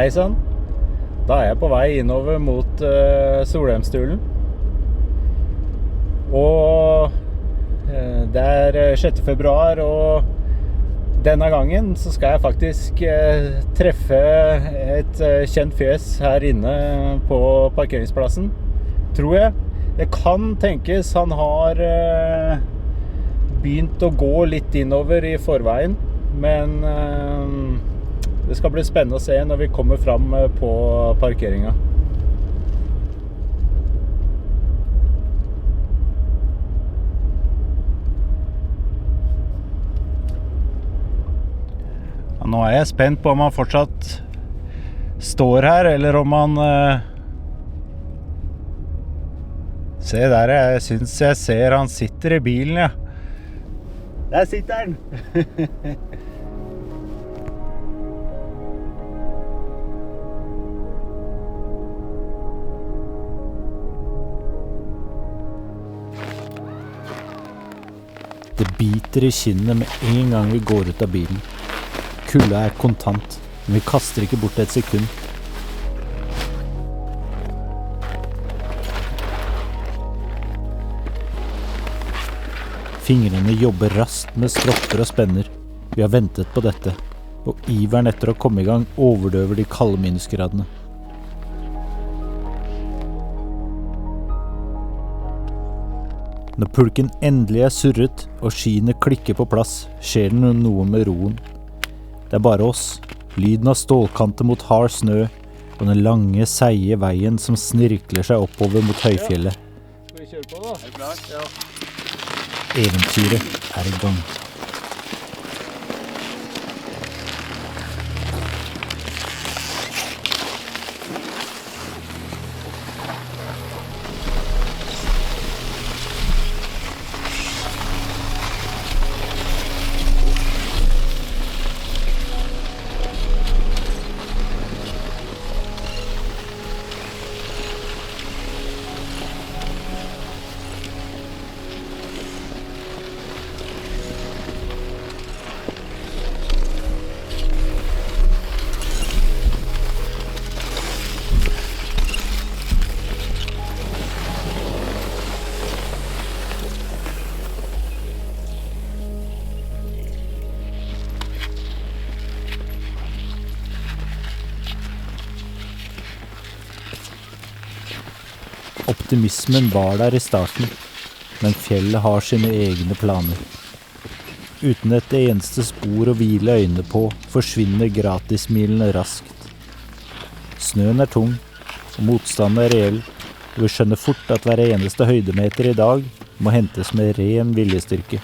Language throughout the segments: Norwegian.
Hei sann. Da er jeg på vei innover mot Solheimstulen. Og det er 6. februar, og denne gangen så skal jeg faktisk treffe et kjent fjes her inne på parkeringsplassen, tror jeg. Det kan tenkes han har begynt å gå litt innover i forveien, men det skal bli spennende å se når vi kommer fram på parkeringen. Ja, nå er jeg spent på om han fortsatt står her, eller om han Se der, jeg synes jeg ser han sitter i bilen, ja. Der sitter han! Det biter i kinnet med en gang vi går ut av bilen. Kulda er kontant, men vi kaster ikke bort et sekund. Fingrene jobber raskt med stropper og spenner. Vi har ventet på dette, og iveren etter å komme i gang overdøver de kalde minusgradene. Når pulken endelig er surret og skiene klikker på plass, skjer det noe med roen. Det er bare oss, lyden av stålkanter mot hard snø og den lange, seige veien som snirkler seg oppover mot høyfjellet. Skal vi kjøre på da? Er du klar? Ja. Eventyret er i gang. Optimismen var der i starten, men fjellet har sine egne planer. Uten et eneste spor å hvile øynene på, forsvinner gratismilene raskt. Snøen er tung, og motstanden er reell, og vi skjønner fort at hver eneste høydemeter i dag må hentes med ren viljestyrke.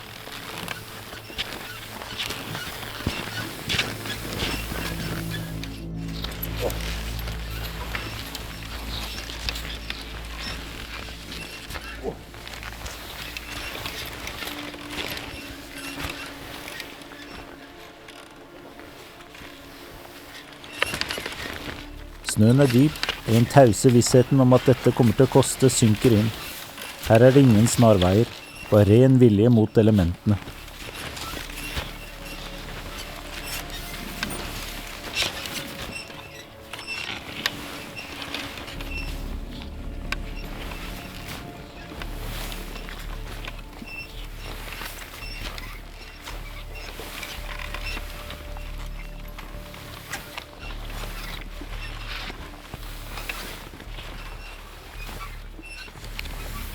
Snøen er dyp, og den tause vissheten om at dette kommer til å koste synker inn. Her er det ingen snarveier, bare ren vilje mot elementene.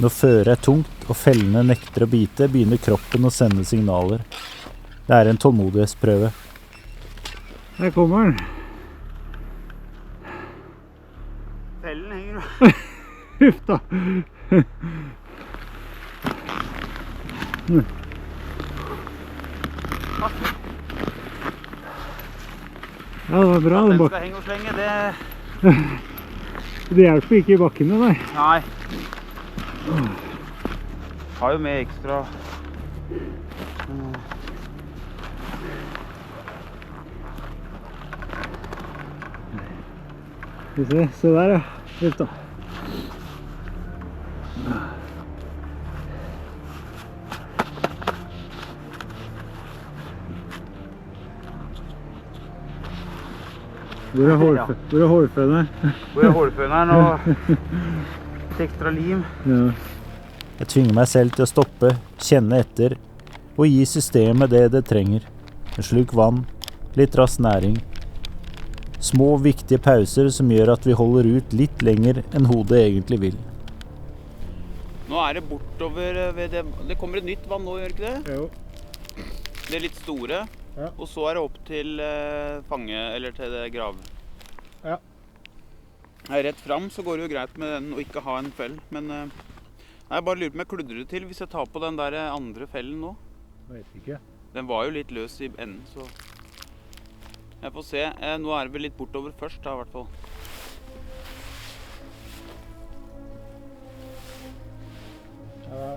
Når føret er tungt og fellene nekter å bite, begynner kroppen å sende signaler. Det er en tålmodighetsprøve. Der kommer den. Fellen henger jo. Huff da. Ja, det var bra. Den skal henge og slenge, det... Det hjelper ikke i bakkene, nei. Nei. Har jo med ekstra. Se der, ja. Huff da. Hvor er hårføneren? Hvor er hårføneren og et ekstra lim? Ja. Jeg tvinger meg selv til å stoppe, kjenne etter og gi systemet det det trenger. En sluk vann, litt rask næring. Små, viktige pauser som gjør at vi holder ut litt lenger enn hodet egentlig vil. Nå er det bortover ved det kommer et nytt vann nå, gjør ikke det? Jo. Det er litt store, Ja. og så er det opp til fange, eller til det grav. Ja. Rett fram så går det jo greit med den å ikke ha en fell, men jeg bare lurer på om jeg kludrer det til hvis jeg tar på den der andre fellen nå. Jeg vet ikke. Den var jo litt løs i enden, så jeg får se. Nå er det vel litt bortover først da, i hvert fall. Ja.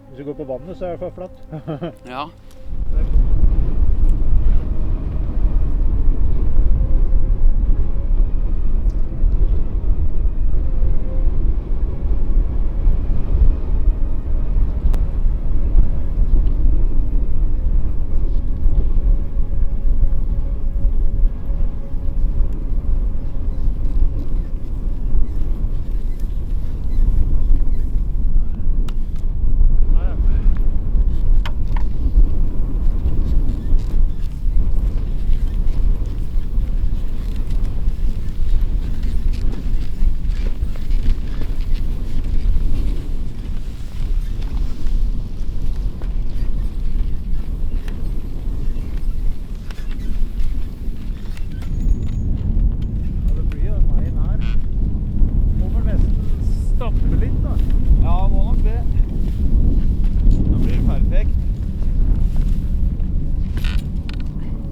Hvis du går på vannet, så er det for flatt. Ja.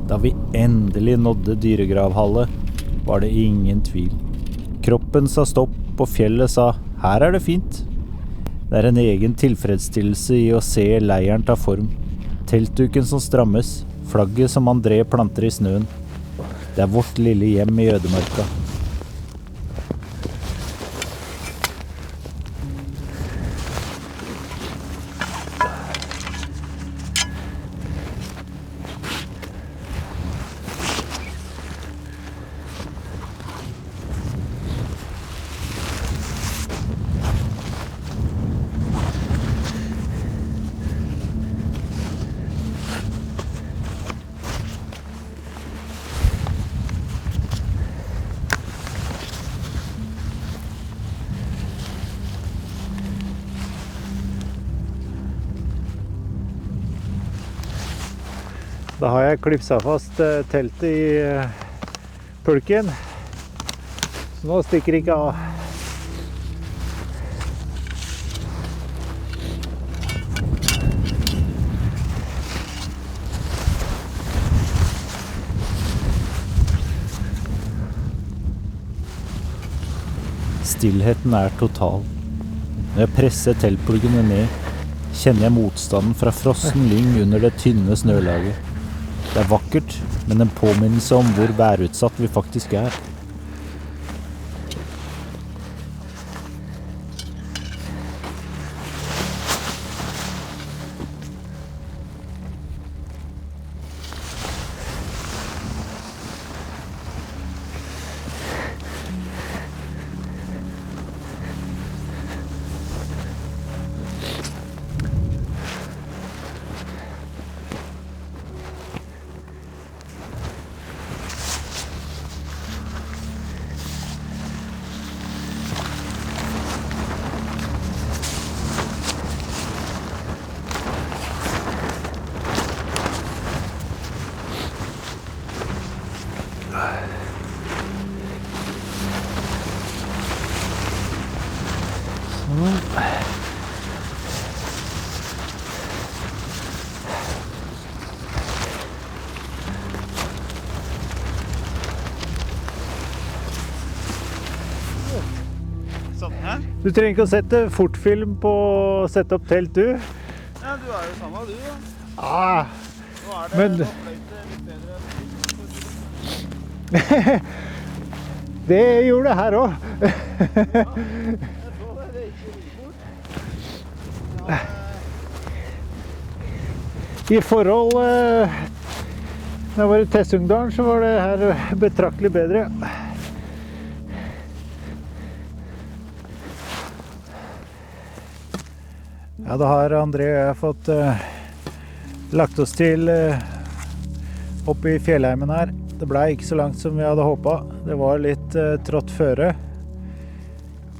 Da vi endelig nådde dyregravhallet, var det ingen tvil. Kroppen sa stopp, og fjellet sa, her er det fint. Det er en egen tilfredsstillelse i å se leiren ta form. Teltduken som strammes, flagget som André planter i snøen. Det er vårt lille hjem i ødemarka. Da har jeg klipsa fast teltet i pulken, så nå stikker det ikke av. Stillheten er total. Når jeg presser teltpluggene ned, kjenner jeg motstanden fra frossen lyng under det tynne snølaget. Det er vakkert, men en påminnelse om hvor værutsatt vi faktisk er. Sånn, hæ? Du trenger ikke å sette fortfilm på å sette opp telt, du. Ja, du er jo samme, du da. Ah, Nå er det Men- nå fløyt det litt bedre. det gjorde det her også. Jeg så det, det gikk jo fort. Ja, I forhold Da jeg var i Tessungdalen, så var det her betraktelig bedre. Ja, da har André og jeg fått lagt oss til oppe i fjellheimen her. Det ble ikke så langt som vi hadde håpet. Det var litt trått føre.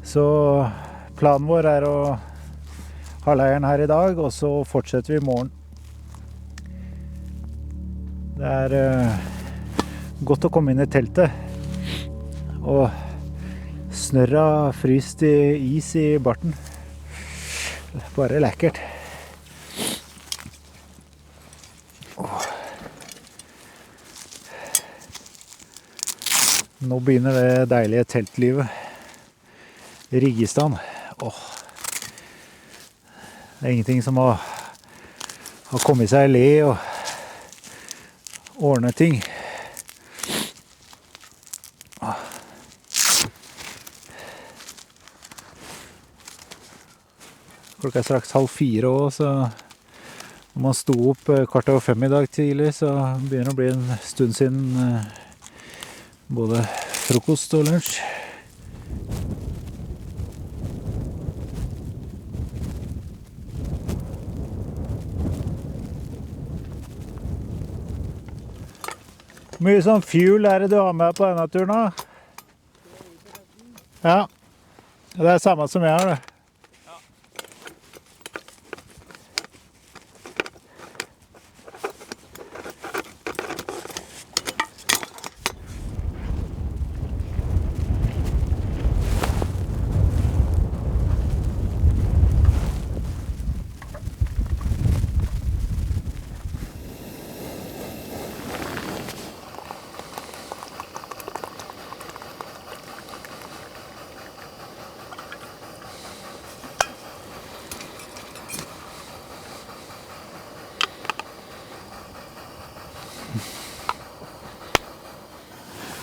Så planen vår er å ha leiren her i dag, og så fortsetter vi i morgen. Det er godt å komme inn i teltet. Og snørra fryst i is i barten. Bare lekkert. Nå begynner det deilige teltlivet. Riggestan. Det er ingenting som å ha kommet seg i le og ordne ting. Klokka er straks 3:30 også, så når man sto opp 4:15 i dag tidlig, så begynner det å bli en stund siden både frokost og lunsj. Hvor mye sånn fuel er det du har med på denne turen da? Ja, det er samme som jeg har det.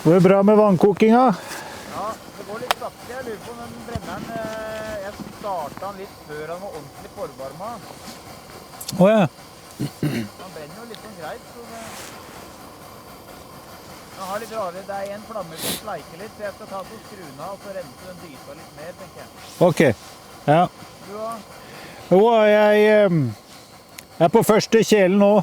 Går det bra med vannkokinga? Ja, det går litt sakte. Jeg lurer på om den brenneren, jeg startet den litt før han var ordentlig forvarmet. Åja. Han brenner jo litt sånn greit, så det... Jeg har litt rare, det er en flamme som sleiker litt, så jeg skal ta på skruna og så rense den dypa litt mer, tenker jeg. Ok, ja. Du da? Jo, jeg er på første kjelen nå.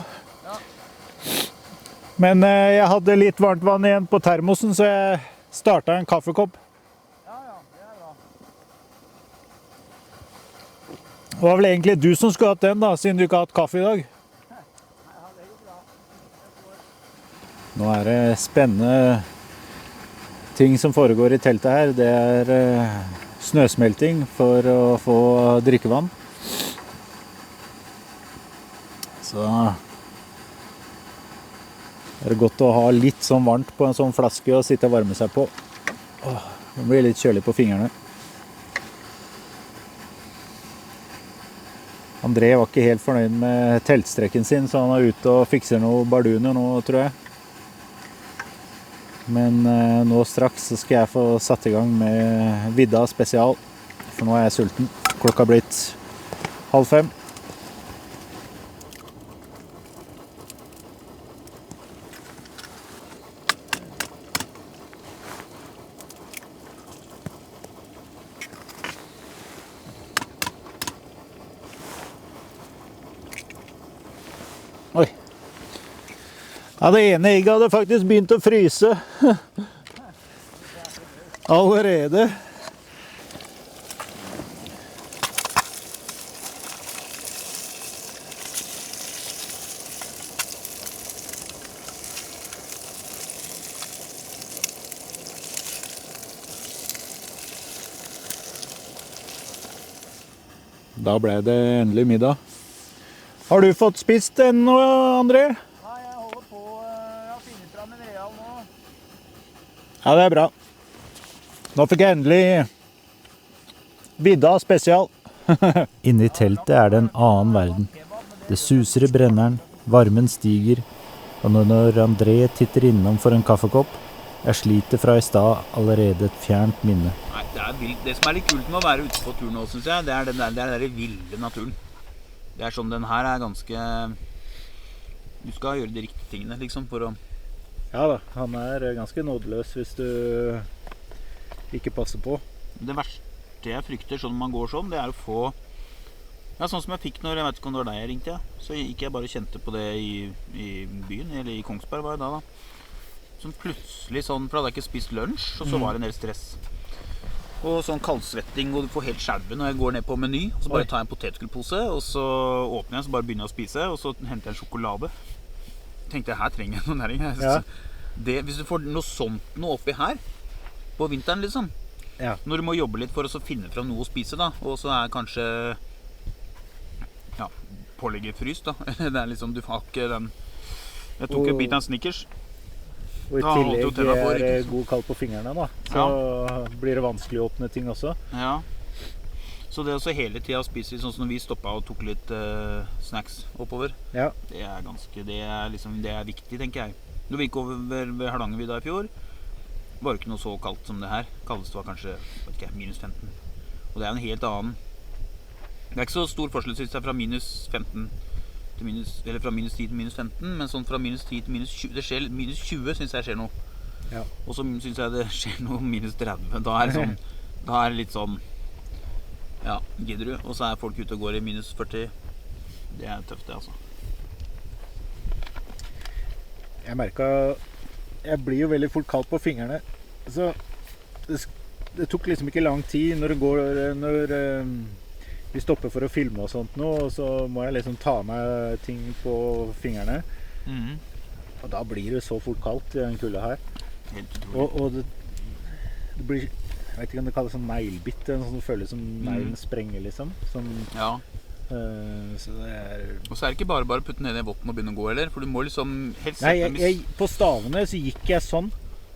Men jeg hadde litt varmt vann igjen på termosen, så jeg startet en kaffekopp. Ja, det er bra. Det var vel egentlig du som skulle hatt den da, siden du ikke har hatt kaffe i dag. Ja, det går bra. Nå er det spennende ting som foregår i teltet her. Det er snøsmelting for å få drikkevann. Så det er godt å ha litt sånn varmt på en sånn flaske og sitte og varme seg på. Det blir litt kjølig på fingrene. André var ikke helt fornøyd med teltstrekken sin, så han er ute og fikser noen barduner nå, tror jeg. Men nå straks så skal jeg få satt i gang med Vidda spesial, for nå er jeg sulten. Klokka er blitt 4:30. Oi. Ja, det ene egget hadde faktisk begynt å fryse. Allerede. Da ble det endelig middag. Har du fått spist ennå, André? Nei, jeg holder på, jeg har funnet fram en real nå. Ja, det er bra. Nå fikk jeg endelig Vidda spesial. Inne i teltet er det en annen verden. Det suser i brenneren, varmen stiger, og når André titter innom for en kaffekopp, jeg sliter fra i stad allerede et fjernt minne. Nei, det er vilt. Det som er litt kult med å være ute på tur nå, synes jeg, det er den der ville naturen. Det er sånn, den her er ganske Du skal gjøre de riktige tingene, liksom, for å... Ja da, han er ganske nådeløs hvis du ikke passer på. Det verste jeg frykter sånn man går sånn, det er å få... Ja, sånn som jeg fikk når, jeg vet ikke om det var deg jeg ringte, ja. Så gikk jeg bare og kjente på det i byen, eller i Kongsberg var det da. Sånn plutselig sånn, for da hadde jeg ikke spist lunsj, og så var det en del stress. Og sånn kaldsvetting, og du får helt skjelven når jeg går ned på meny, og så bare tar jeg en potetgullpose, og så åpner jeg, så bare begynner jeg å spise, og så henter jeg en sjokolade. Tenkte jeg, her trenger jeg noe næring. Ja. Hvis du får noe sånt noe oppi her, på vinteren liksom, Ja. når du må jobbe litt for å så finne fram noe å spise da, og så er kanskje ja, pålegget fryst da. Det er liksom, du har ikke den... Jeg tok en bit av en Snickers. Og i Da holdt jo tillegg tennene på, er ikke sant? god kald på fingrene da, så blir det vanskelig å åpne ting også. Ja. Så det også hele tiden å spise, sånn som når vi stoppet og tok litt snacks oppover, Ja, det er ganske, det er viktig, tenker jeg. Når vi gikk over ved Hardangervidda i fjor, var det ikke noe så kaldt som det her. Kaldest var kanskje, vet ikke, minus 15. Og det er en helt annen... Det er ikke så stor forskjell, synes jeg, fra minus 15 til minus, eller fra minus 10 til minus 15, men sånn fra minus 10 til minus 20, det skjer, minus 20 synes jeg skjer noe. Ja. Og så synes jeg det skjer noe minus 30, da er det sånn, da er det litt sånn, ja, gidder du? Og så er folk ute og går i minus 40, det er tøft det altså. Jeg merket, jeg blir jo veldig fort kald på fingrene, så det tok liksom ikke lang tid når vi stopper for å filme og sånt nå, og så må jeg liksom ta meg ting på fingrene, og da blir det så fort kaldt i den kulda her. Helt utrolig. Og det blir, jeg vet ikke om det kalles sånn neglbitt, en sånn som føles som neglen sprenger liksom, som, Ja, så det er... og så er det ikke bare å putte ned i votten og begynne å gå heller, for du må liksom helst Nei, sette på stavene så gikk jeg sånn,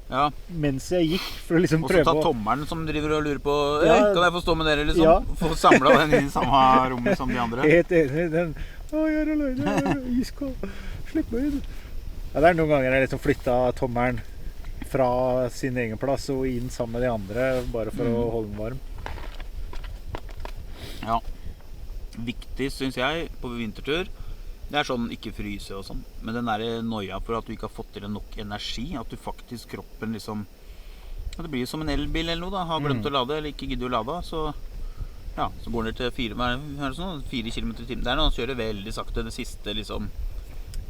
ja, mens jeg gikk, for å liksom og så prøve ta å... tommeren som driver og lurer på, Ja. kan jeg få stå med dere liksom? Ja. Få samlet den inn i samme rommet som de andre. Helt enig, den... Å, jeg er alene, jeg er iskald, slipp meg inn. Ja, det er noen ganger jeg liksom flyttet tommeren fra sin egen plass og inn sammen med de andre, bare for å holde den varm. Ja, viktig synes jeg på vintertur, det er sånn ikke fryse og sånn, men den der noia for at du ikke har fått til nok energi, at du faktisk kroppen liksom, ja, det blir som en elbil eller noe da, har glemt å lade eller ikke gidder å lade, så ja, så går den til 4 kilometer i timen. Det er når han kjører veldig sakte det siste liksom,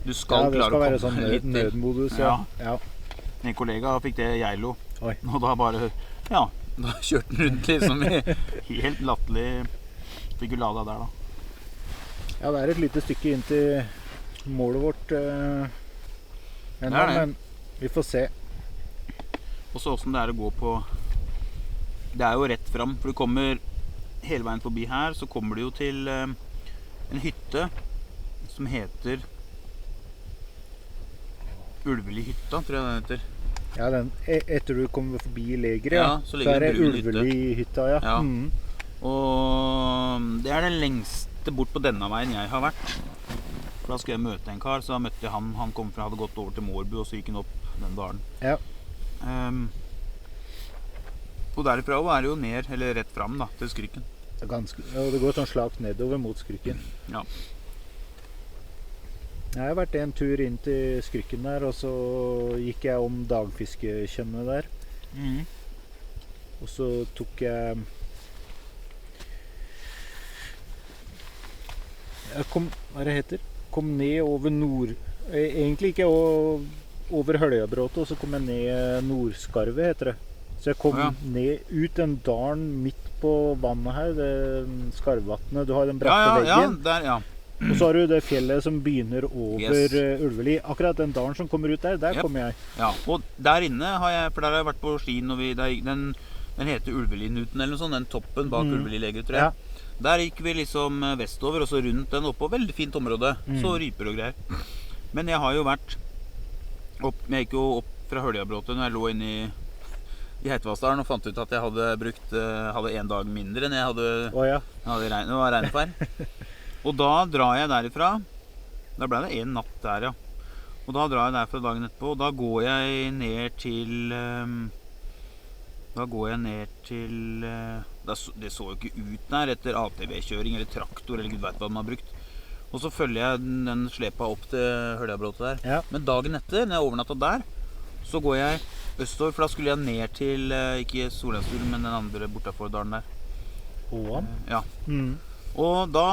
du skal det klare skal å være komme sånn litt til. nødmodus, Ja. ja. En kollega fikk det Geilo, Oi. og da bare, ja, da kjørte den rundt liksom i helt latterlig, fikk jo lada der da. Ja, det er et lite stykke inn til målet vårt ennå, Det er det. men vi får se. Og så hvordan det er å gå på, det er jo rett frem, for du kommer hele veien forbi her, så kommer du jo til en hytte som heter Ulveli-hytta, tror jeg den heter. Ja, etter du kommer forbi Legre, Ja, så så ligger er det en brun hytte. Ulveli-hytta, ja. Ja. Mhm. Og det er den lengste bort på denne veien jeg har vært. For da skulle jeg møte en kar, så da møtte jeg han kom fra, hadde gått over til Mårbu, og så gikk han opp den dalen. Ja. Og derifra er det jo ned, eller rett frem da, til Skrykken. Og det går sånn slakt nedover mot Skrykken. Ja. Jeg har vært en tur inn til Skrykken der, og så gikk jeg om dagfiskekjønnet der. Og så tok jeg kom, hva er det heter? Kom ned over egentlig ikke over Høljabråtet, og så kom jeg ned Nordskarvet, heter det. Så jeg kom Ja. ned ut den dalen midt på vannet her, det skarvvattnet. Du har den Ja, bratte veggen. der, ja. Og så har du det fjellet som begynner over Yes. Ulveli. Akkurat den dalen som kommer ut der Yep. kom jeg. Ja, og der inne har jeg, for der har jeg vært på ski når den heter Ulvelinuten eller noe sånt, den toppen bak Ulveli leger, tror jeg. Ja. Der gikk vi liksom vestover, og så rundt den oppå, veldig fint område, så ryper og greier. Men jeg har jo vært jeg gikk jo opp fra Høljabråtet når jeg lå inne i Heitvassdalen og fant ut at jeg hadde en dag mindre enn jeg hadde, Å ja. det var regnfær. Og da drar jeg derifra, da ble det en natt der, ja. Og da drar jeg derfra dagen etterpå, og da går jeg ned til det så jo ikke ut der etter ATV-kjøring eller traktor, eller gud vet hva de har brukt. Og Og så følger jeg den slepa opp til Høljabråtet der. Ja. Men dagen etter, når jeg overnattet der, så går jeg østover, for da skulle jeg ned til, ikke Solheimstulen, men den andre bortafor dalen der. Åan? Ja. Og da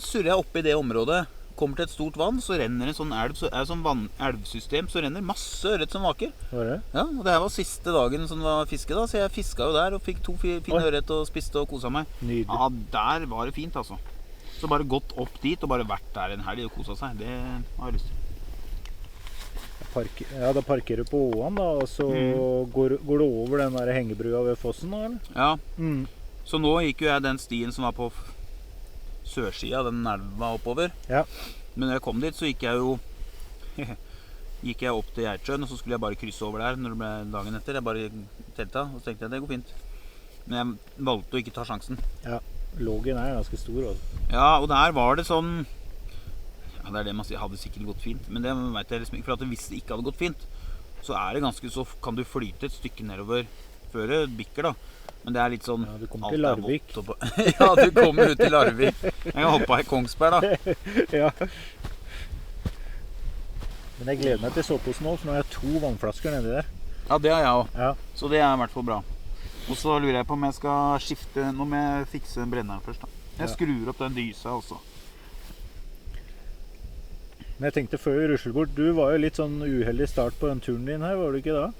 surrer jeg oppe i det området, kommer til et stort vann, så renner en sånn elv, så er det sånn elvsystem, så renner masse ørret som vaker. Var det? Ja, og det her var siste dagen som det var fiske da, så jeg fisket jo der og fikk 2 fine ørret og spiste og koset meg. Nydelig. Ja, der var det fint altså. Så bare gått opp dit og bare vært der en helg og koset seg, det har jeg lyst til. Da parkerer du på Åan da, og så går du over den der hengebrua ved fossen da, eller? Ja, så nå gikk jo jeg den stien som var på sørsida, den elva oppover. Ja. Men når jeg kom dit, så gikk jeg opp til Gjertsjøen, og så skulle jeg bare krysse over der når det ble dagen etter. Jeg bare telta, og så tenkte jeg det går fint. Men jeg valgte å ikke ta sjansen. Ja, lågen er ganske stor også. Ja, og der var det sånn, ja, det er det man sier, hadde sikkert gått fint. Men det vet jeg liksom ikke, for at hvis det ikke hadde gått fint, så er det ganske, så kan du flyte et stykke nedover før det bikker da. Men det er litt sånn... Ja, du kommer til Larvik. Ja, du kommer ut til Larvik. Jeg kan hoppe i Kongsberg da. Ja. Men jeg gleder meg til såposen nå, for nå har jeg 2 vannflasker nedi der. Ja, det har jeg også. Ja. Så det er i hvert fall bra. Og så lurer jeg på om jeg skal skifte, nå må jeg fikse brenneren først da. Jeg skrur opp den dysa også. Men jeg tenkte før vi rusler bort, du var jo litt sånn uheldig start på den turen din her, var du ikke da?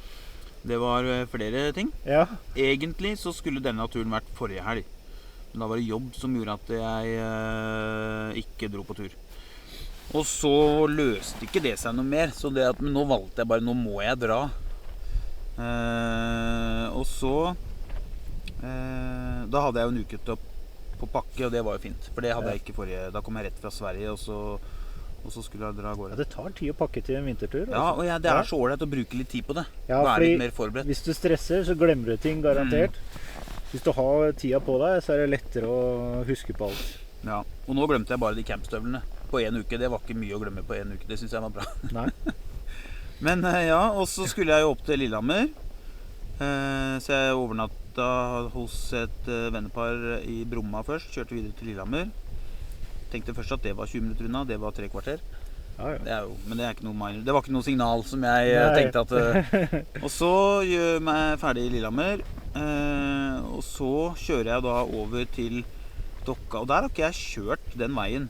Det var flere ting. Ja. Egentlig så skulle denne turen vært forrige helg. Men da var det jobb som gjorde at jeg ikke dro på tur. Og så løste ikke det seg noe mer. Så det at, men nå valgte jeg bare, nå må jeg dra. Og så da hadde jeg jo en uke til på pakke, og det var jo fint. For det hadde jeg ikke forrige. Da kom jeg rett fra Sverige, og så skulle jeg dra av gårde. Ja, det tar tid å pakke til en vintertur. Altså. Ja, og det er så ålreit å bruke litt tid på det. Ja, være litt mer forberedt. Hvis du stresser, så glemmer du ting, garantert. Hvis du har tida på deg, så er det lettere å huske på alt. Ja, og nå glemte jeg bare de campstøvlene på en uke. Det var ikke mye å glemme på en uke, det synes jeg var bra. Nei. Men ja, og så skulle jeg jo opp til Lillehammer. Så jeg overnatta hos et vennepar i Bromma først, kjørte videre til Lillehammer. Tenkte først at det var 20 minutter unna, det var 3 kvarter. Ja, ja. Det er jo, men det er ikke noe minor. Det var ikke noe signal som jeg tenkte at... Og så gjør jeg meg ferdig i Lillehammer, og så kjører jeg da over til Dokka, og der har ikke jeg kjørt den veien.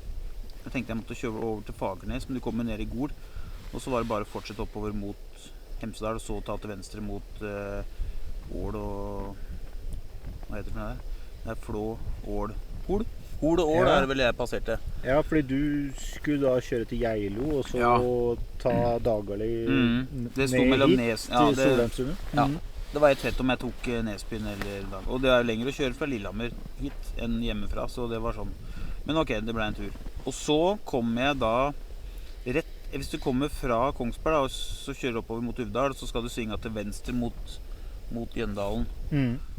Jeg tenkte jeg måtte kjøre over til Fagernes, men du kommer ned i Gol, og så var det bare å fortsette oppover mot Hemsedal, og så ta til venstre mot Ål og... Hva heter det for det? Det er Flå, Ål, Hol. Hol og Ål er det vel jeg passerte. Ja, fordi du skulle da kjøre til Geilo, og så ta Dagali det sto mellom Nes... Ja, til Solheimstulen. Ja, det var helt fett om jeg tok Nesbyen eller Dag. Og det er lenger å kjøre fra Lillehammer hit enn hjemmefra, så det var sånn. Men ok, det ble en tur. Og så kommer jeg da rett... Hvis du kommer fra Kongsberg da, så kjører du oppover mot Uvdal, så skal du svinge til venstre mot Jøndalen.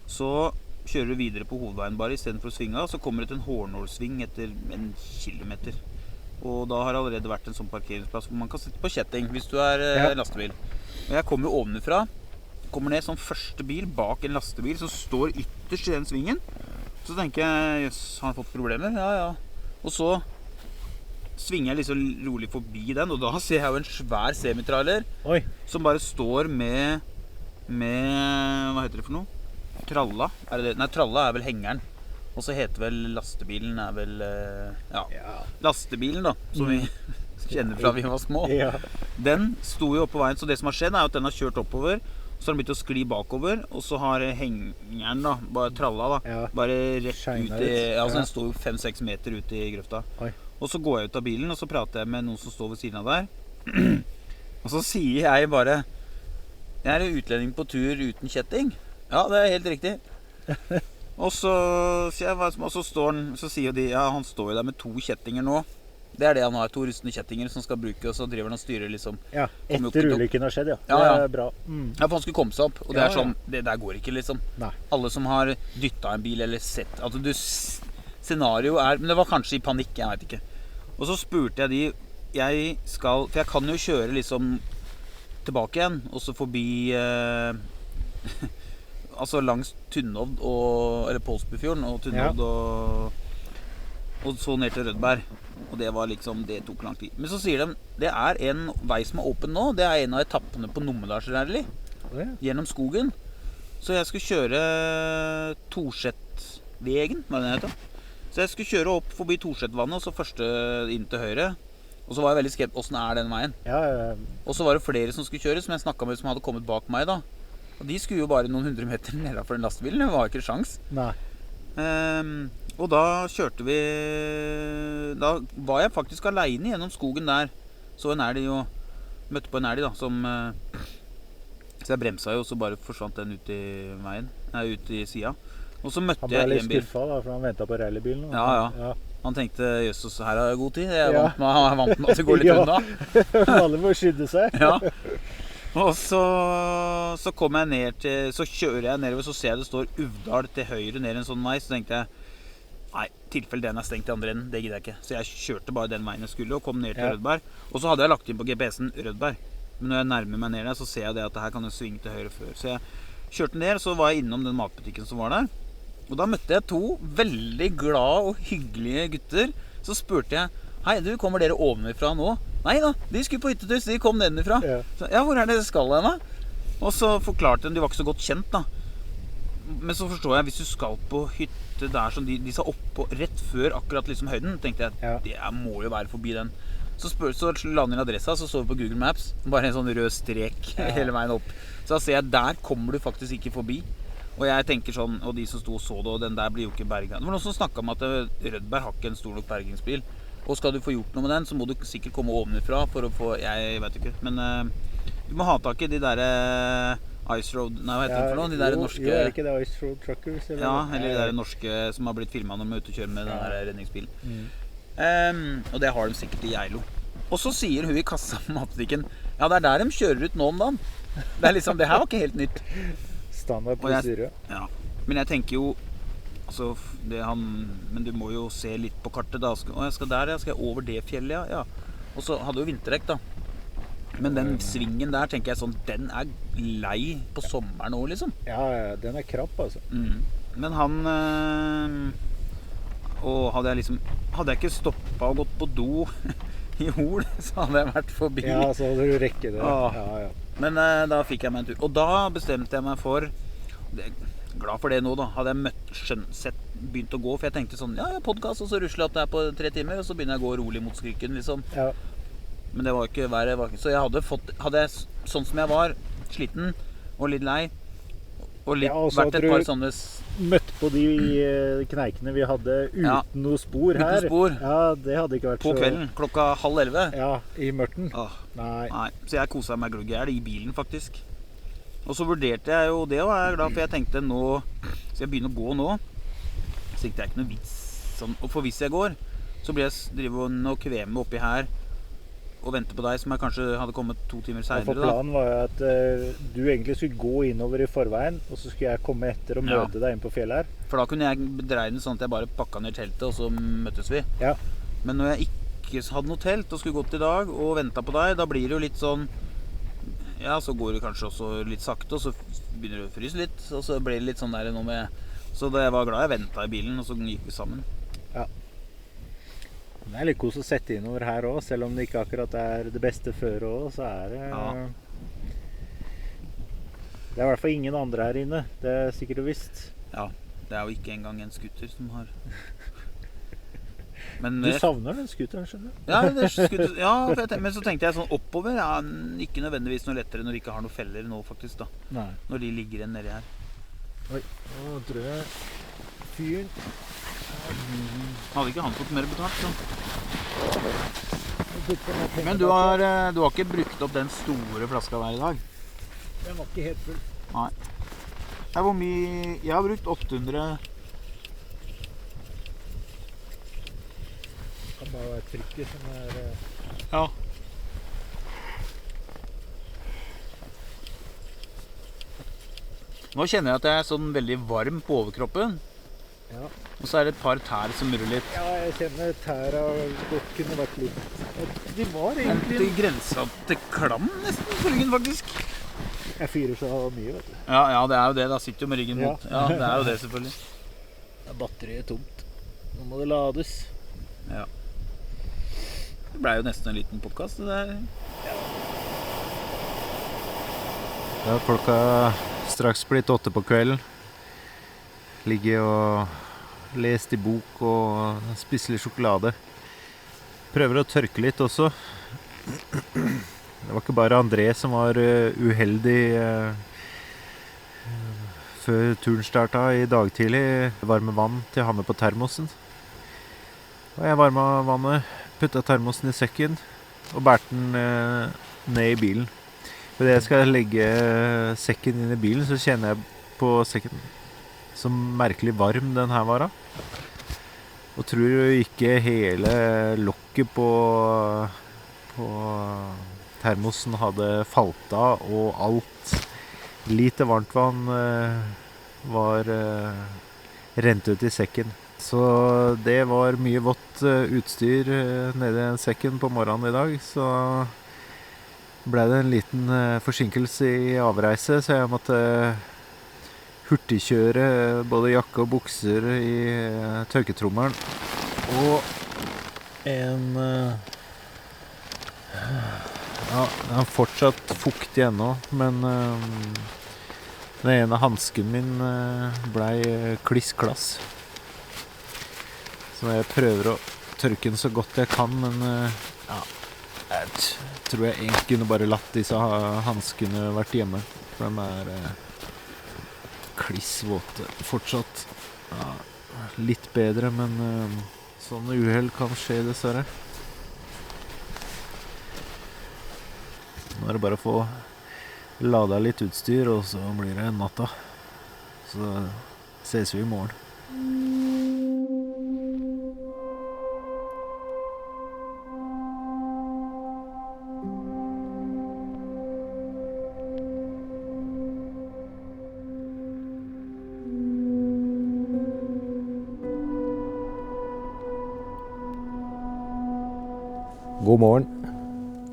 Så kjører du videre på hovedveien bare i stedet for å svinge, så kommer det til en hårnålsving etter 1 kilometer. Og da har det allerede vært en sånn parkeringsplass hvor man kan sitte på kjetting hvis du er lastebil. Og jeg kommer jo ovenfra, kommer ned som første bil bak en lastebil som står ytterst i den svingen. Så tenker jeg, jøss, har han fått problemer? Ja, ja. Og så svinger jeg liksom rolig forbi den, og da ser jeg jo en svær semitrailer som bare står med, hva heter det for noe? Tralla, er det det? Nei, tralla er vel hengeren. Og så heter vel lastebilen er vel, lastebilen da, som vi kjenner fra vi var små. Den sto jo oppe på veien, så det som har skjedd er at den har kjørt oppover, så har den begynt å skli bakover, og så har hengeren da, bare tralla da, bare rett ut i, altså den står jo 5-6 meter ut i grøfta. Og så går jeg ut av bilen, og så prater jeg med noen som står ved siden av der. Og så sier jeg bare, jeg er utlending på tur uten kjetting. Ja, det er helt riktig. Og så sier jeg, og så sier de, ja, han står jo der med 2 kjettinger nå. Det er det han har, 2 rustne kjettinger som skal bruke, og så driver han og styrer liksom. Ja, etter ulykken har skjedd, ja. Det er bra. Ja, for han skulle komme seg opp, og det er sånn, det der går ikke liksom. Nei. Alle som har dyttet en bil eller sett, altså scenario er, men det var kanskje i panikk, jeg vet ikke. Og så spurte jeg de, for jeg kan jo kjøre liksom tilbake igjen, og så forbi, altså langs Tunnhovd eller Pålsbufjorden og Tunnhovd og så ned til Rødberg. Og det var liksom, det tok lang tid. Men så sier de, det en vei som åpen nå, det en av etappene på Numedalsrally, gjennom skogen. Så jeg skulle kjøre Torsetvegen, hva det heter. Så jeg skulle kjøre opp forbi Torsetvannet, og så første inn til høyre. Og så var jeg veldig skeptisk, hvordan den veien? Og så var det flere som skulle kjøre, som jeg snakket med, som hadde kommet bak meg da. Og de skulle jo bare noen 100 meter nedenfor den lastebilen, det var ikke sjans. Nei. Og da kjørte vi, da var jeg faktisk alene gjennom skogen der. Så en elg og møtte på en elg da, som, så jeg bremsa jo, så bare forsvant den ut i veien, ut i siden. Og så møtte jeg en bil. Han ble litt skuffet da, for han ventet på rallybilen. Ja. Han tenkte, jøsses, her har jeg god tid. Jeg er vant med at det går litt unna. Alle må skydde seg. Ja. Og så kom jeg ned til, så kjører jeg nedover, så ser jeg det står Uvdal til høyre ned en sånn vei, så tenkte jeg, nei, tilfelle den stengt i andre enden, det gidder jeg ikke. Så jeg kjørte bare den veien jeg skulle, og kom ned til Rødberg. Og så hadde jeg lagt inn på GPS-en Rødberg. Men når jeg nærmer meg ned der, så ser jeg det at her kan jeg svinge til høyre før. Så jeg kjørte ned, så var jeg innom den matbutikken som var der. Og da møtte jeg 2 veldig glade og hyggelige gutter. Så spurte jeg, hei, du, kommer dere ovenifra nå? Nei da, de skulle på hyttetur, så de kom nedenifra. Så, ja, hvor det skal hen da? Og så forklarte de var ikke så godt kjent da. Men så forstår jeg, hvis du skal på hytte der som de sa oppå, rett før akkurat liksom høyden, tenkte jeg, det må jo være forbi den. Så la han inn adressa, så så vi på Google Maps, bare en sånn rød strek hele veien opp. Så da ser jeg, der kommer du faktisk ikke forbi. Og jeg tenker sånn, og de som sto og så det, og den der blir jo ikke berget. Det var noen som snakket om at Rødberg har ikke en stor nok bergingsbil. Og skal du få gjort noe med den, så må du sikkert komme ovenifra for å få, jeg vet ikke. Men du må ha tak i de der Ice Road, nei, hva heter det for noe? De der norske... Jo, ikke det Ice Road Truckers? Eller? Ja, eller de der norske som har blitt filmet når de er ute og kjører med den der redningsbilen. Og det har de sikkert i Geilo. Og så sier hun i kassa på matbutikken, ja, det der de kjører ut nå om dagen. Det liksom, det her var ikke helt nytt. Standard prosedyre. Ja, men jeg tenker jo, altså, men du må jo se litt på kartet da. Jeg skal der, skal jeg over det fjellet, ja. Og så hadde jo vinterdekk da. Men den svingen der, tenker jeg sånn, den lei på sommeren nå, liksom. Ja, den krapp, altså. Men han, og hadde jeg ikke stoppet og gått på do i Hol, så hadde jeg vært forbi. Ja, så hadde du rekket det. Ja. Men da fikk jeg meg en tur. Og da bestemte jeg meg for, glad for det nå da, hadde jeg begynt å gå, for jeg tenkte sånn, ja, podcast, og så rusler jeg opp der på 3 timer, og så begynner jeg å gå rolig mot Skrykken, liksom. Ja. Men det var ikke verre, så jeg hadde jeg sånn som jeg var, sliten og litt lei, og vært et par sånne... Møtt på de kneikene vi hadde uten noe spor her. Uten spor. Ja, det hadde ikke vært på kvelden, klokka 10:30. Ja, i mørten. Nei, så jeg koset meg glugg i bilen faktisk. Og så vurderte jeg jo det, og jeg glad, for jeg tenkte nå, så jeg begynner å gå nå, så tenkte jeg ikke noe vits, sånn, og for hvis jeg går, så blir jeg drive og kveme oppi her, og vente på deg, som jeg kanskje hadde kommet 2 timer senere. For planen var jo at du egentlig skulle gå innover i forveien, og så skulle jeg komme etter og møte deg inn på fjellet her. For da kunne jeg dreie den sånn at jeg bare pakket ned teltet, og så møttes vi. Ja. Men når jeg ikke hadde noe telt, og skulle gått i dag, og ventet på deg, da blir det jo litt sånn, ja, så går det kanskje også litt sakte, og så begynner det å fryse litt, og så blir det litt sånn der noe med... Så jeg var glad jeg ventet i bilen, og så gikk vi sammen. Ja. Det litt kos å sette innover her også, selv om det ikke akkurat det beste før også, så det... Ja. Det i hvert fall ingen andre her inne, det sikkert og visst. Ja, det jo ikke engang en skuter som har... Men, du savner den skuteren, skjønner du? Ja, men så tenkte jeg sånn oppover, ikke nødvendigvis noe lettere når de ikke har noen feller nå faktisk da. Nei. Når de ligger igjen nedi her. Oi, nå tror jeg fyren... Hadde ikke han fått mer betalt, så. Men du har ikke brukt opp den store flaska der i dag? Den var ikke helt full. Nei. Hvor mye... Jeg har brukt 800... Det kan bare være trykket som Ja. Nå kjenner jeg at jeg sånn veldig varm på overkroppen. Ja. Og så det et par tær som murrer litt. Ja, jeg kjenner tæra godt kunne vært litt... De var egentlig... Til grensa til klam nesten på ryggen faktisk. Jeg fyrer så mye, vet du. Ja, det jo det. Da sitter jo med ryggen mot. Ja, det jo det selvfølgelig. Batteriet tomt. Nå må det lades. Ja. Det ble jo nesten en liten podcast. Det der. Det er klokka straks blitt 8 på kvelden. Ligger og lest i bok og spiser litt sjokolade. Prøver å tørke litt også. Det var ikke bare André som var uheldig før turen startet i dag tidlig. Varme vann til å ha med på termosen. Og jeg varmet vannet, puttet termosen i sekken og bærte den ned i bilen. Fordi jeg skal legge sekken inn i bilen, så kjenner jeg på sekken så merkelig varm den her var. Og tror jo ikke hele lokket på termosen hadde falt av, og alt lite varmt vann var rent ut i sekken. Så det var mye vått utstyr nede i sekken på morgenen i dag, så ble det en liten forsinkelse i avreise, så jeg måtte hurtigkjøre både jakke og bukser i tørketrommelen. Og en ja, den er fortsatt fuktig ennå, men den ene hansken min ble kliss-klass. Så jeg prøver å tørke den så godt jeg kan, men ja, jeg tror jeg egentlig kunne bare latt disse hanskene vært hjemme. For de er kliss våte fortsatt. Ja, litt bedre, men sånne uheld kan skje dessverre. Nå er det bare å få ladet litt utstyr, og så blir det natta. Så ses vi i morgen. God morgen.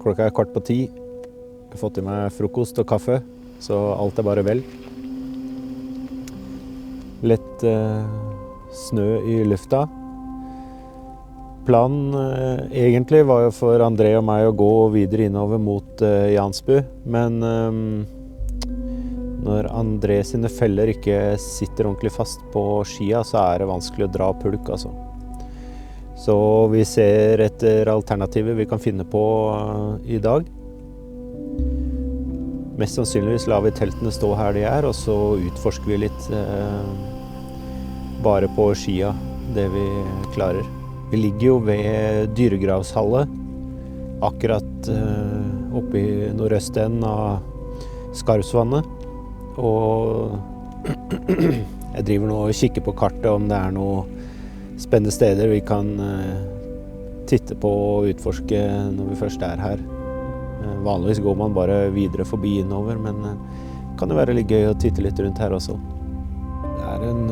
Klokka er 9:15. Jeg har fått i meg frokost og kaffe, så alt er bare vel. Lett snø i lufta. Planen egentlig var jo for André og meg å gå videre innover mot Jansbu, men når André sine feller ikke sitter ordentlig fast på skia, så er det vanskelig å dra pulk, altså. Så vi ser etter alternativer vi kan finne på i dag. Mest sannsynligvis lar vi teltene stå her de er, og så utforsker vi litt bare på skia det vi klarer. Vi ligger jo ved dyregravshallet, akkurat oppe i nordøstenden av Skarvsvannet. Og jeg driver nå og kikker på kartet om det er noe spennende steder vi kan titte på og utforske når vi først er her. Vanligvis går man bare videre forbi innover, men det kan jo være litt gøy å titte litt rundt her også. Det er en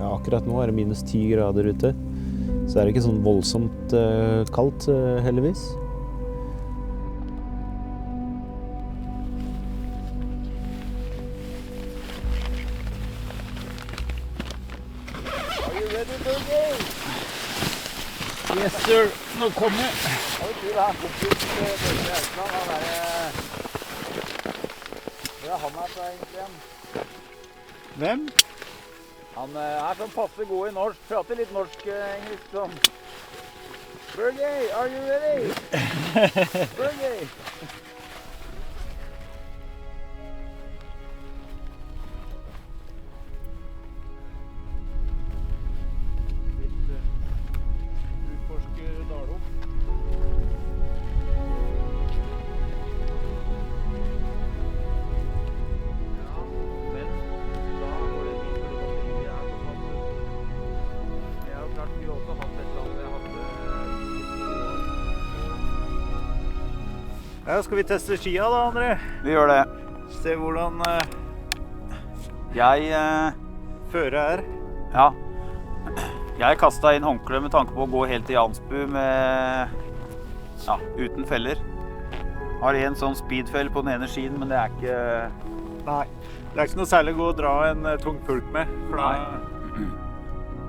akkurat nå er det minus 10 grader ute, så er det ikke sånn voldsomt kaldt heldigvis. Yes, sir. Nå kommer jeg. Hvem? Han er sånn passe god i norsk, prater litt norsk-engelsk sånn. Bergey, are you ready? Bergey! Ja, skal vi teste skia da, André? Vi gjør det. Se hvordan Jeg føret er. Ja. Jeg kastet inn håndkle med tanke på å gå helt til Jansbu med uten feller. Har en sånn speedfell på den ene skien, men det er ikke... Nei, det er ikke noe særlig god å dra en tung pulk med. For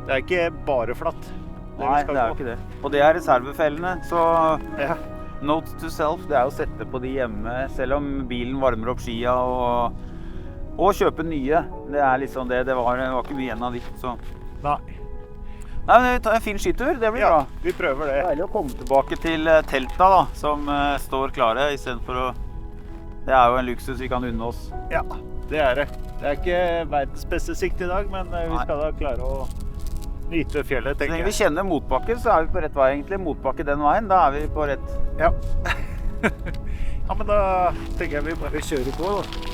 det er ikke bare flatt. Nei, det er jo ikke det. Og det er reservefellene, så Ja. note to self, det er å sette på de hjemme, selv om bilen varmer opp skia og kjøpe nye. Det er liksom det, det var ikke mye igjen av de, så. Nei. Nei, men vi tar en fin skitur, det blir bra. Vi prøver det. Deilig å komme tilbake til telta da, som står klare, i stedet for å... Det er jo en luksus vi kan unne oss. Ja, det er det. Det er ikke verdens beste sikt i dag, men vi skal da klare å nyte fjellet, Så tenker lenge vi jeg. kjenner motbakken, så er vi på rett vei egentlig. Motbakke den veien, da er vi på rett. Ja. Ja, men da tenker jeg vi bare kjører på da.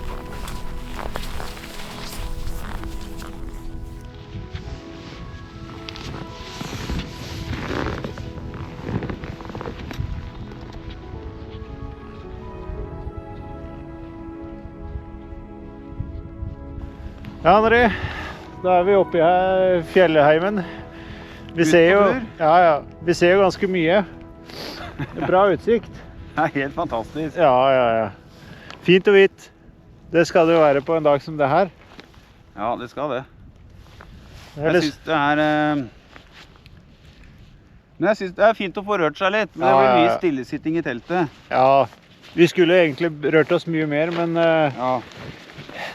Ja, André, da er vi oppe i her fjellheimen. Vi ser jo, vi ser jo ganske mye. Det er bra utsikt. Det er helt fantastisk. Ja. Fint og hvitt. Det skal det jo være på en dag som det her. Ja, det skal det. Det er Jeg litt- synes det er... Men jeg synes det er fint å få rørt seg litt. Men det blir Ja. mye stillesitting i teltet. Ja, vi skulle egentlig rørt oss mye mer, men Ja.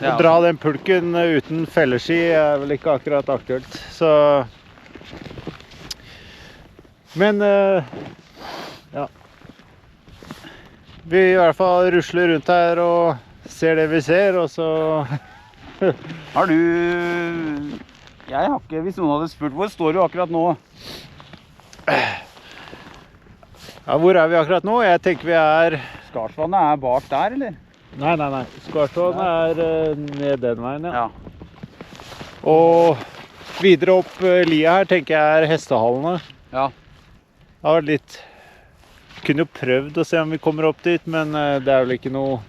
å dra den pulken uten felleski er vel ikke akkurat aktuelt. Så... Men ja. Vi i hvert fall rusler rundt her og ser det vi ser, og så... Har du... Jeg har ikke... Hvis noen hadde spurt, hvor står du akkurat nå? Ja, hvor er vi akkurat nå? Jeg tenker vi er... Skarsvannet er bak der, eller? Nei. Skarsvannet er ned den veien, ja. Ja. Og videre opp lia her tenker jeg er hestehallene. Ja. Det har vært litt... Kunne jo prøvd å se om vi kommer opp dit, men det er vel ikke noe...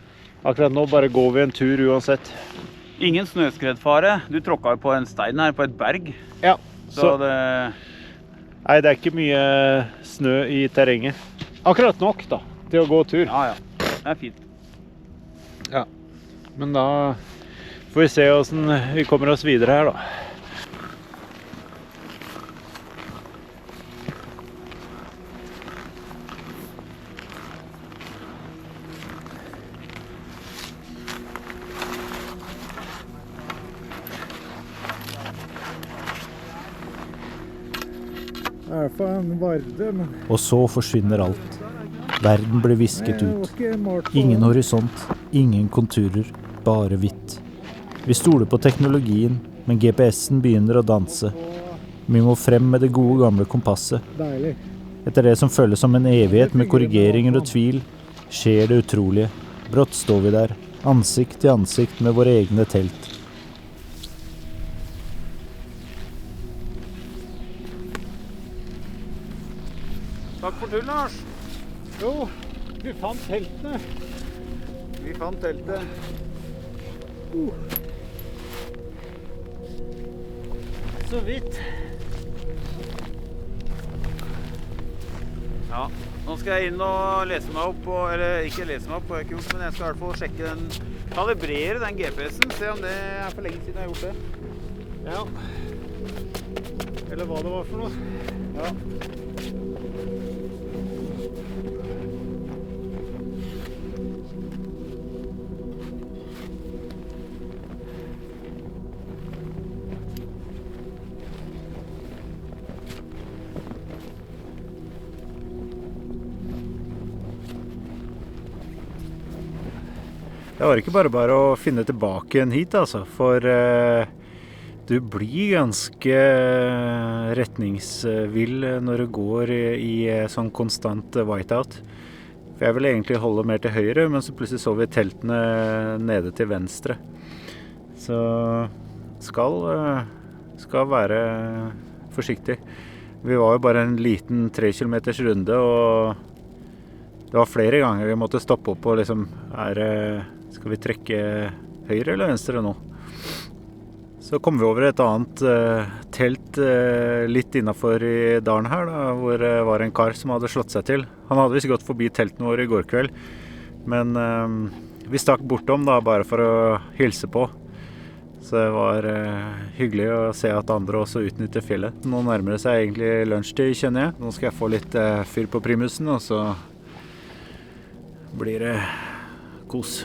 Akkurat nå bare går vi en tur uansett. Ingen snøskredfare. Du tråkket jo på en stein her, på et berg. Ja, Så det... Nei, det er ikke mye snø i terrenget. Akkurat nok da, til å gå tur. Ja. Det er fint. Men da får vi se hvordan vi kommer oss videre her da. Det er for en varde, men Og så forsvinner alt. Verden blir visket ut. Ingen horisont, ingen konturer, bare hvitt. Vi stoler på teknologien, men GPS-en begynner å danse. Vi må frem med det gode gamle kompasset. Deilig. Etter det som føles som en evighet med korrigeringer og tvil, skjer det utrolige. Brått står vi der, ansikt til ansikt med våre egne telt. Takk for tull, Lars. Jo, vi fant teltene. Vi fant teltet. Så vidt. Ja, nå skal jeg inn og lese meg opp, eller ikke lese meg opp, men jeg skal i hvert fall sjekke den, kalibrere den GPS-en, se om det er for lenge siden jeg har gjort det. Ja. Eller hva det var for noe. Ja. Det var ikke bare å finne tilbake igjen hit, altså, for du blir ganske retningsvill når du går i sånn konstant whiteout. For jeg ville egentlig holde mer til høyre, men så plutselig så vi teltene nede til venstre. Så skal være forsiktig. Vi var jo bare en liten 3 kilometers runde, og det var flere ganger vi måtte stoppe opp og liksom skal vi trekke høyre eller venstre nå? Så kom vi over et annet telt litt innenfor i dalen her, da, hvor det var en kar som hadde slått seg til. Han hadde visst gått forbi teltene våre i går kveld, men vi stakk bortom da, bare for å hilse på. Så det var hyggelig å se at andre også utnytter fjellet. Nå nærmer det seg egentlig lunsjtid, kjenner jeg. Nå skal jeg få litt fyr på primusen, og så blir det kos.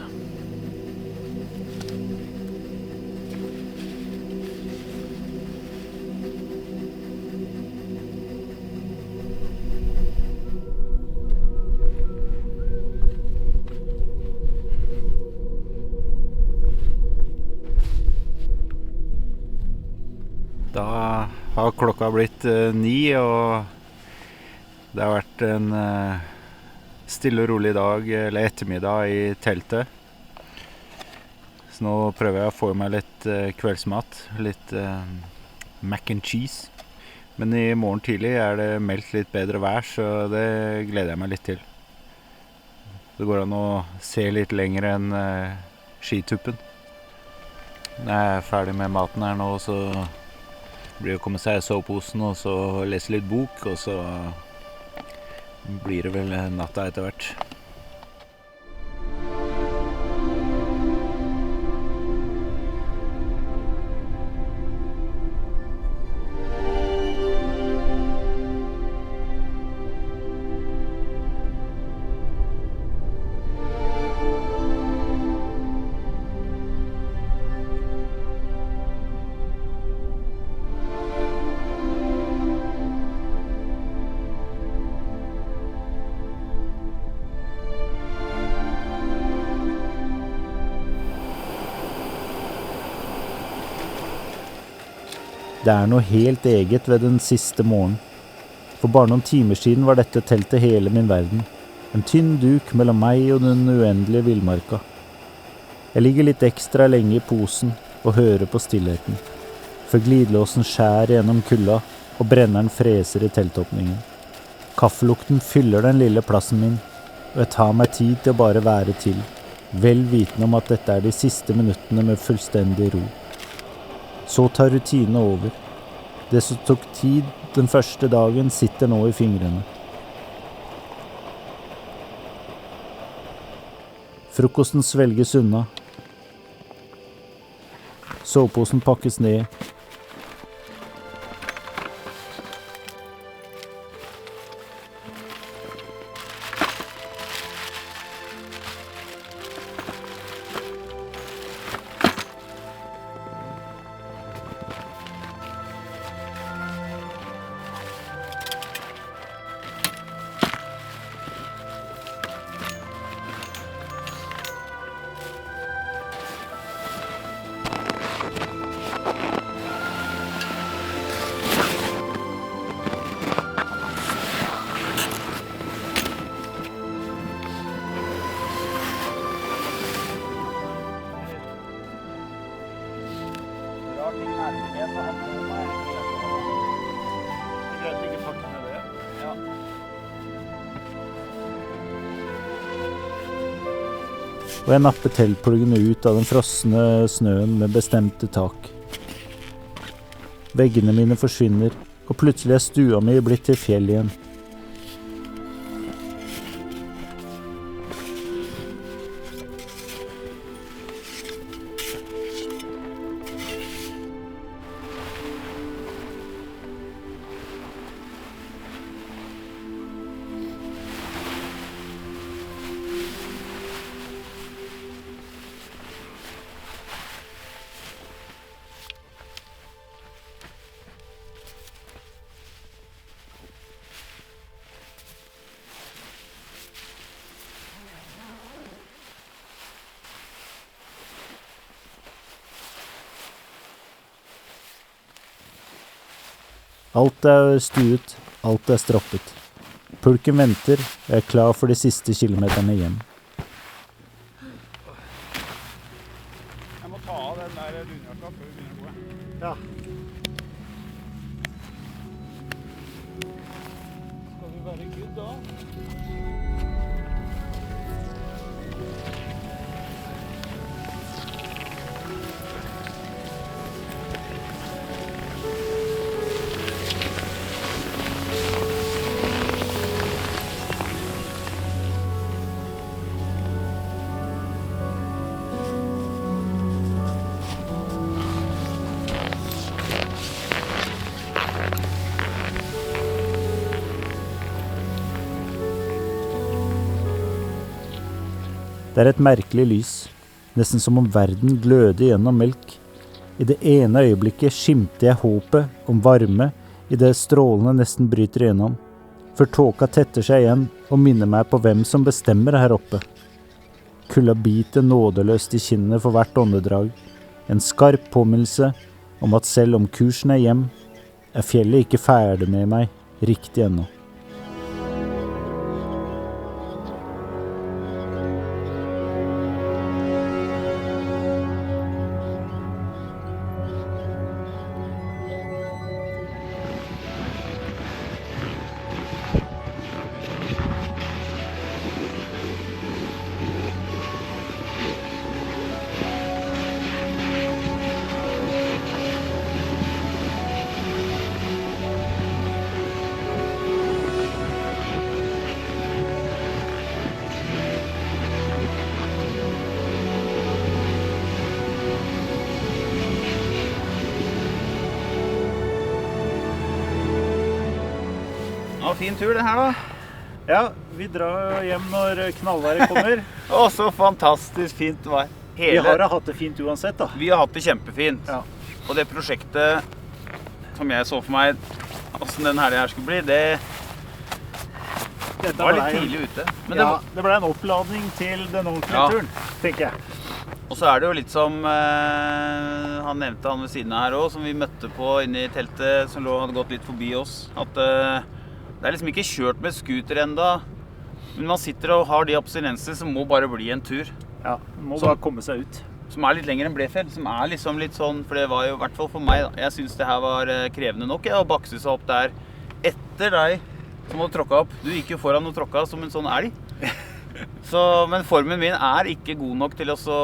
Da har klokka blitt 9, og det har vært en stille og rolig dag, eller ettermiddag i teltet. Så nå prøver jeg å få i meg litt kveldsmat, litt mac and cheese. Men i morgen tidlig er det meldt litt bedre vær, så det gleder jeg meg litt til. Det går an å se litt lenger enn skituppen. Når jeg er ferdig med maten her nå, så blir det å komme seg i soveposen og så lese litt bok, og så blir det vel natta etter hvert. Det er noe helt eget ved den siste morgenen. For bare noen timer siden var dette teltet hele min verden. En tynn duk mellom meg og den uendelige villmarka. Jeg ligger litt ekstra lenge i posen og hører på stillheten. For glidelåsen skjærer gjennom kulda og brenneren freser i teltåpningen. Kaffelukten fyller den lille plassen min, og jeg tar meg tid til å bare være til, vel vitende om at dette er de siste minuttene med fullstendig ro. Så tar rutinene over. Det som tok tid den første dagen sitter nå i fingrene. Frokosten svelges unna. Soveposen pakkes ned. Og jeg napper teltpluggene ut av den frosne snøen med bestemte tak. Veggene mine forsvinner, og plutselig er stua mi blitt til fjell igjen. Alt er stuet, alt er stroppet. Pulken venter, og er klar for de siste kilometerne hjem. Jeg må ta av den der dunjakka før vi begynner å gå. Ja. Skal du være good da? Det et merkelig lys, nesten som om verden gløder gjennom melk. I det ene øyeblikket skimter jeg håpet om varme i det strålene nesten bryter igjennom, før tåka tetter seg igjen og minner meg på hvem som bestemmer her oppe. Kulda biter nådeløst i kinnene for hvert åndedrag, en skarp påminnelse om at selv om kursen hjem, fjellet ikke ferdig med meg riktig ennå. Fin tur det her da. Ja, vi drar hjem når knallværet kommer. Å, så fantastisk fint vær. Vi har hatt det fint uansett da. Vi har hatt det kjempefint. Ja. Og det prosjektet som jeg så for meg, hvordan den her skulle bli, det var litt tidlig ute. Men det ble en oppladning til den ordentlige turen, tenker jeg. Og så det jo litt som han nevnte han ved siden av her også, som vi møtte på inne i teltet, som hadde gått litt forbi oss, at det liksom ikke kjørt med scooter enda, men man sitter og har de abstinenser som må bare bli en tur. Ja, må bare komme seg ut. Som litt lenger enn Blefjell, som liksom litt sånn, for det var jo i hvert fall for meg da. Jeg synes det her var krevende nok, å bakse seg opp der etter deg som hadde tråkket opp. Du gikk jo foran og tråkket som en sånn elg. Men formen min ikke god nok til å så...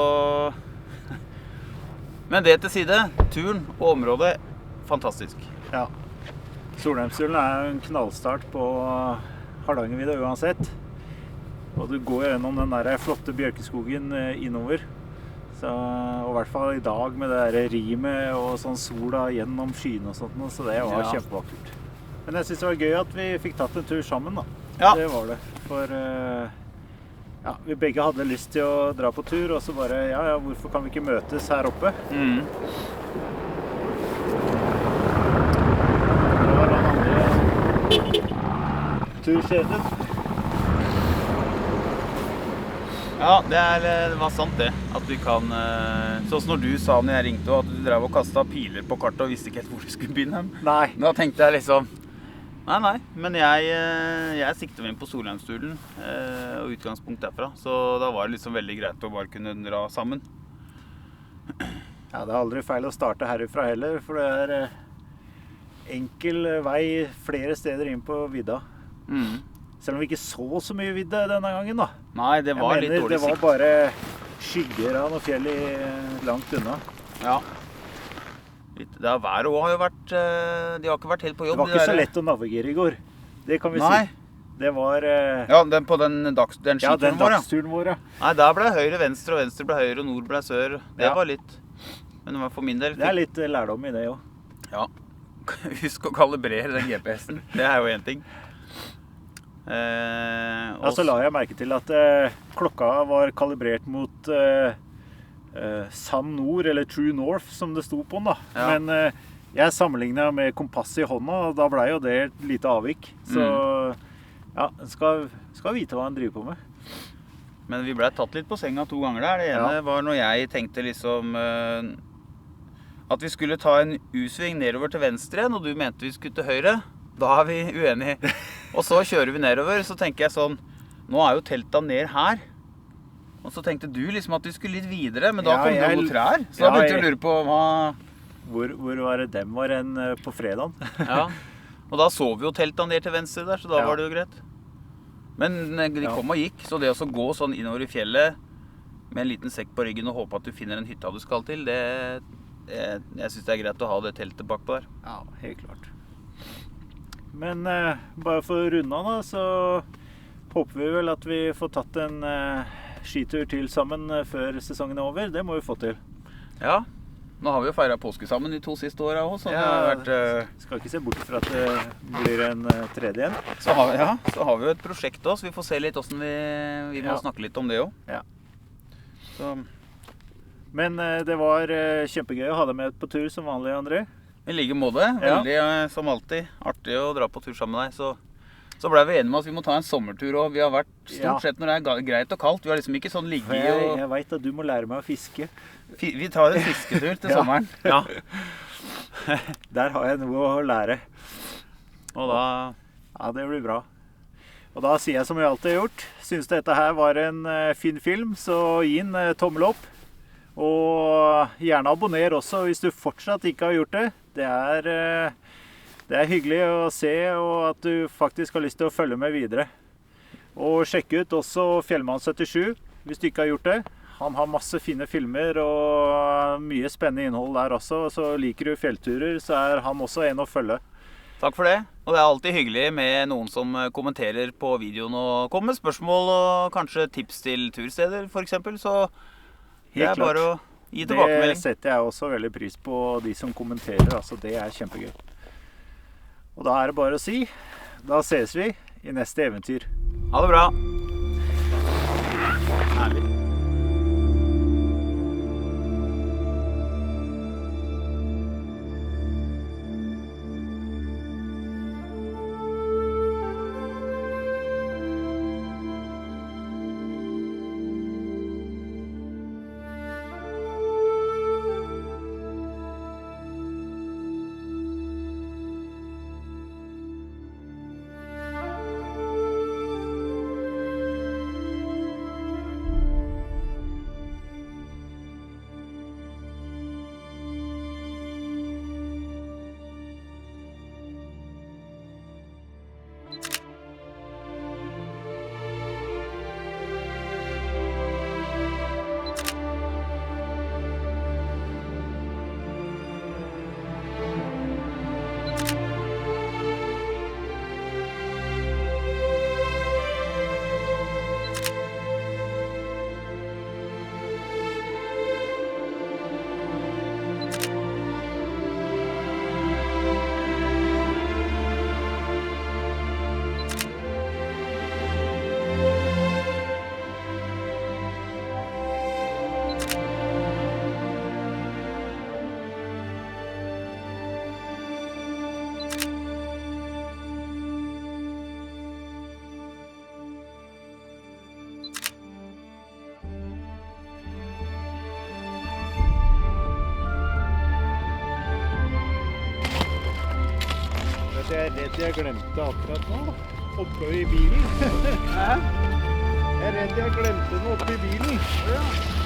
Men det til side, turen og området, fantastisk. Ja. Solheimsturen en knallstart på Hardangervidda uansett. Og du går gjennom den der flotte bjørkeskogen innover. Så, og i hvert fall i dag med det der rimet og sånn sola gjennom skyene og sånt, så det var kjempevakkert. Men jeg synes det var gøy at vi fikk tatt en tur sammen da. Ja. Det var det. For vi begge hadde lyst til å dra på tur, og så bare, hvorfor kan vi ikke møtes her oppe? Turkjeden. Ja, det var sant det. At du kan... Sånn som når du sa når jeg ringte, at du drev og kastet piler på kartet og visste ikke helt hvor du skulle begynne. Nei. Da tenkte jeg liksom... Nei, men jeg siktet meg inn på Solheimsturen og utgangspunkt derfra. Så da var det liksom veldig greit å bare kunne dra sammen. Ja, det aldri feil å starte herifra heller, for det enkel vei flere steder inn på vidda. Selv om vi ikke så mye vidde denne gangen da. Nei, det var litt dårlig sikt. Det var bare skygger av noe fjell langt unna. Ja. Det været også har jo vært, de har ikke vært helt på jobb. Det var ikke så lett å navigere i går, det kan vi si. Det var... Ja, på den skituren vår, den dagsturen vår, ja. Nei, der ble høyre venstre, og venstre ble høyre, og nord ble sør. Det var litt... Men for min del... Det litt lærdom i det også. Ja. Husk å kalibrere den GPS-en. Det jo en ting. Så la jeg merke til at klokka var kalibrert mot Sun Nord, eller True North, som det sto på den da. Ja. Men jeg sammenlignet med kompasset i hånda, og da ble jo det et lite avvik. Så en skal vite hva en driver på med. Men vi ble tatt litt på senga 2 ganger der. Det ene var når jeg tenkte liksom... at vi skulle ta en U-sving nedover til venstre, og du mente vi skulle til høyre. Da vi uenige. Og så kjører vi nedover, så tenker jeg sånn, nå jo telta ned her. Og så tenkte du liksom at vi skulle litt videre, men da kom det noen trær. Så da begynte jeg å lure på hva... Hvor var det dem var på fredagen? Ja, og da så vi jo telta ned til venstre der, så da var det jo greit. Men de kom og gikk, så det å gå sånn innover i fjellet med en liten sekk på ryggen og håpe at du finner en hytta du skal til, jeg synes det greit å ha det teltet bakpå der. Ja, helt klart. Men bare for å runde av da, så håper vi vel at vi får tatt en skitur til sammen før sesongen over. Det må vi få til. Ja, nå har vi jo feiret påske sammen de 2 siste årene også. Skal ikke se bort fra at det blir en tredje igjen. Så har vi jo et prosjekt også, så vi får se litt hvordan vi må snakke litt om det også. Ja. Så Men det var kjempegøy å ha deg med på tur som vanlig, André. i like måte. Veldig, som alltid, artig å dra på tur sammen med deg. Så ble vi enige med at vi må ta en sommertur, og vi har vært stort sett når det er greit og kaldt. Vi har liksom ikke sånn ligge og... Jeg vet at du må lære meg å fiske. Vi tar en fisketur til sommeren. Ja. Der har jeg noe å lære. Og da... Ja, det blir bra. Og da sier jeg som jeg alltid har gjort. Synes dette her var en fin film, så gi en tommel opp. Og gjerne abonner også hvis du fortsatt ikke har gjort det. Det er hyggelig å se, og at du faktisk har lyst til å følge med videre. Og sjekk ut også Fjellmann77 hvis du ikke har gjort det. Han har masse fine filmer og mye spennende innhold der også. Så liker du fjellturer, så er han også en å følge. Takk for det. Og det er alltid hyggelig med noen som kommenterer på videoen og kommer med spørsmål og kanskje tips til tursteder for eksempel. Så det er bare å gi tilbakemelding. Det setter jeg også veldig pris på, de som kommenterer. Altså, det er kjempegøy. Og da er det bare å si, da ses vi i neste eventyr. Ha det bra. Herlig. Jeg er redd jeg glemte akkurat nå, oppe i bilen. Jeg er redd jeg glemte den oppe i bilen. Ja.